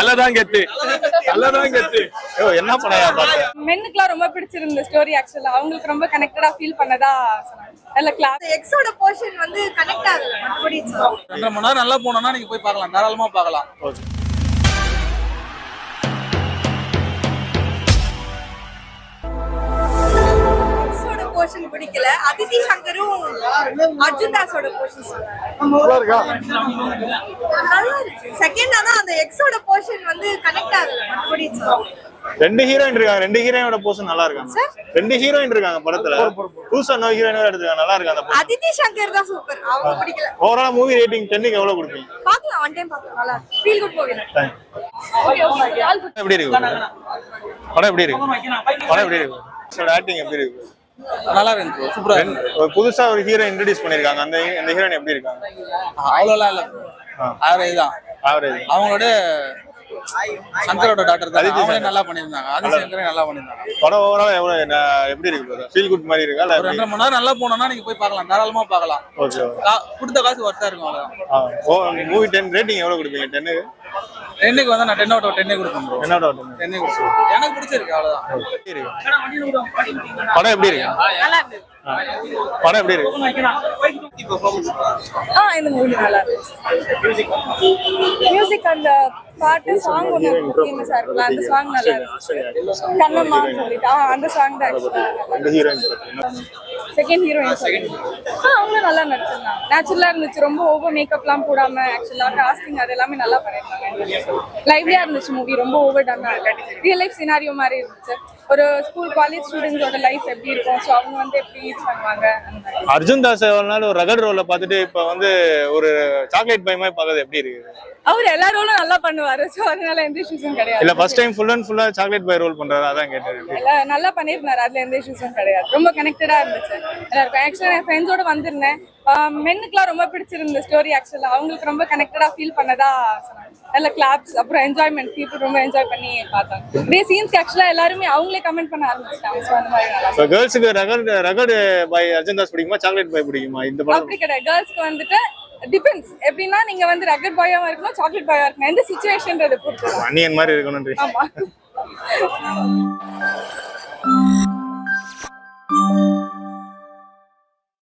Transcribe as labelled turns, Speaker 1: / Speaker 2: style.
Speaker 1: நல்லதான் கெத்து நல்லதான் கெத்து.
Speaker 2: என்ன படம் பாத்தீங்க?
Speaker 3: மென்னுக்குலாம் ரொம்ப பிடிச்சிருந்த ஸ்டோரி. ஆக்சுவலா அவங்களுக்கு ரொம்ப கனெக்டடா ஃபீல் பண்ணதா நல்ல கிளாஸ். எக்ஸோட போர்ஷன் வந்து கனெக்ட் ஆகுது. அப்படி
Speaker 4: 2.5 மணி நேரம் நல்லா போனோம்னா நீங்க போய் பார்க்கலாம், தாராளமா பார்க்கலாம்.
Speaker 3: போர்ஷன் பிடிக்கல. அதிதி சங்கரும் அர்ஜுன் தாஸோட போர்ஷன் நல்லா இருக்கு. செகண்டா தான் அந்த எக்ஸோட போர்ஷன் வந்து கனெக்ட் ஆகுது. அப்படி
Speaker 2: 2 ஹீரோயின் இருக்காங்க. 2 ஹீரோயினோட போர்ஷன் நல்லா இருக்காங்க. 2 ஹீரோயின் இருக்காங்க படத்துல. புதுசா நோ ஹீரோயின் எடுத்துருக்காங்க. நல்லா இருக்கு அந்த போர்ஷன்.
Speaker 3: அதிதி சங்கர் தான் சூப்பர். அவங்க பிடிக்கல.
Speaker 2: ஓவரால் மூவி ரேட்டிங் 10க்கு எவ்வளவு கொடுப்பீங்க?
Speaker 3: பார்க்கலாம், ஒன் டைம் பார்க்கலாம். நல்லா ஃபீல் குட் மூவி.
Speaker 2: எப்படி இருக்கு படம்? எப்படி இருக்கு படம்? எப்படி இருக்கு? ஆக்டிங் எப்படி இருக்கு?
Speaker 4: நல்லா இருக்கு, சூப்பரா இருக்கு.
Speaker 2: புதுசா ஒரு ஹீரோ இன்ட்ரோடியூஸ் பண்ணிருக்காங்க. அந்த ஹீரோயின் எப்படி இருக்காங்க?
Speaker 4: அவ்வளோலாம் இல்ல, ஆவரேஜ் தான்.
Speaker 2: ஆவரேஜ்.
Speaker 4: அவங்களோட சங்கரோட டாக்டர் தான். அவங்களே நல்லா பண்ணியிருந்தாங்க. ஆதிசங்கரே நல்லா பண்ணியிருந்தாங்க.
Speaker 2: படம் ஓவரால் எப்படி இருக்கு? ஃபீல் குட் மாதிரி இருக்கா?
Speaker 4: ஒரு 2.5 மணி நேரம் நல்லா போனோம்னா நீங்க போய் பார்க்கலாம், தாராளமா பார்க்கலாம்.
Speaker 2: ஓகே.
Speaker 4: கொடுத்த காசு ஒர்த்தா இருக்கும். அவ்வளவுதான்.
Speaker 2: மூவி 10 ரேட்டிங் எவ்வளவு கொடுப்பீங்க? 10க்கு
Speaker 4: 10க்கு வந்து நான் 10 out of 10 கொடுப்பேன் ப்ரோ.
Speaker 2: 10 out of 10.
Speaker 4: 10 கொடுப்பேன். எனக்கு பிடிச்சிருக்கு, அவ்வளவுதான்.
Speaker 2: படம் எப்படி இருக்கு?
Speaker 3: நல்லா இருக்கு.
Speaker 2: படம் எப்படி இருக்கு?
Speaker 3: இந்த மூவி நல்லா இருக்கு. மியூசிக் அந்த பாட்டு சாங் ஒன்று ஃபேமஸா இருக்குல்ல, அந்த சாங் நல்லா இருக்கு. கண்ணம்மா சொல்லிட்டு அந்த சாங் தான். செகண்ட் ஹீரோயின் அவங்களும் நல்லா நடிச்சிருந்தாங்க. நேச்சுரலா இருந்துச்சு. ரொம்ப ஓவர் மேக்கப்லாம் போடாம ஆக்சுவலா காஸ்டிங் அது எல்லாமே நல்லா பண்ணிருந்தாங்க. லைவ்லியா இருந்துச்சு மூவி. ரொம்ப ஓவர் டன்னா ரியல் லைஃப் சினாரியோ மாதிரி இருந்துச்சு. ஒரு ஸ்கூல் காலேஜ் ஸ்டூடெண்ட்ஸோட லைஃப் எப்படி இருக்கும், ஸோ அவங்க வந்து எப்படி யூஸ் பண்ணுவாங்க.
Speaker 2: அர்ஜுன் தாஸ் ஒரு நாள் ஒரு ரகட் ரோல பார்த்துட்டு இப்ப வந்து ஒரு சாக்லேட் பை மாதிரி பார்க்கறது எப்படி இருக்கு?
Speaker 3: அவர் எல்லா ரோலும் நல்லா பண்ணுவாரு, ஸோ அதனால எந்த இஷ்யூஸும் கிடையாது.
Speaker 2: இல்ல ஃபர்ஸ்ட் டைம் ஃபுல் அண்ட் ஃபுல்லா சாக்லேட் பை ரோல் பண்றாரு, அதான் கேட்டேன்.
Speaker 3: நல்லா பண்ணிருந்தாரு, அதுல எந்த இஷ்யூஸும் கிடையாது. ரொம்ப கனெக்டடா இருந்துச்சு எல்லாருக்கும். ஆக்சுவலா என் ஃப்ரெண்ட்ஸோட வந்திருந்தேன். மென்னுக்குலாம் ரொம்ப பிடிச்சிருந்த ஸ்டோரி. ஆக்சுவலா அவங்களுக்கு ரொம்ப கனெக்டடா ஃபீல் பண்ணதா நல்ல கிளாப்ஸ். அப்புறம் என்ஜாய்மெண்ட், பீப்புள் ரொம்ப என்ஜாய் பண்ணி பார்த்தாங்க. இதே சீன்ஸ்க்கு ஆக்சுவலா எல்லாருமே அவங்களே கமெண்ட் பண்ண ஆரம்பிச்சிட்டாங்க. ஸோ அந்த மாதிரி நல்லா.
Speaker 2: ஸோ கேர்ள்ஸுக்கு ரகட் பை அர்ஜுன் தாஸ் பிடிக்குமா, சாக்லேட் பை பிடிக்குமா? இந்த படம்
Speaker 3: அப்படி கிடையாது. கேர்ள்ஸ்க்கு வந்துட்டு டிபெண்ட்ஸ். எப்படின்னா நீங்க வந்து ரகட் பாயாவும் இருக்கணும், சாக்லேட் பாயா இருக்கணும். எந்த சிச்சுவேஷன்றதை பொறுத்து.
Speaker 2: அன்னியன் மாதிரி இருக்கணும்.
Speaker 3: ஆமா.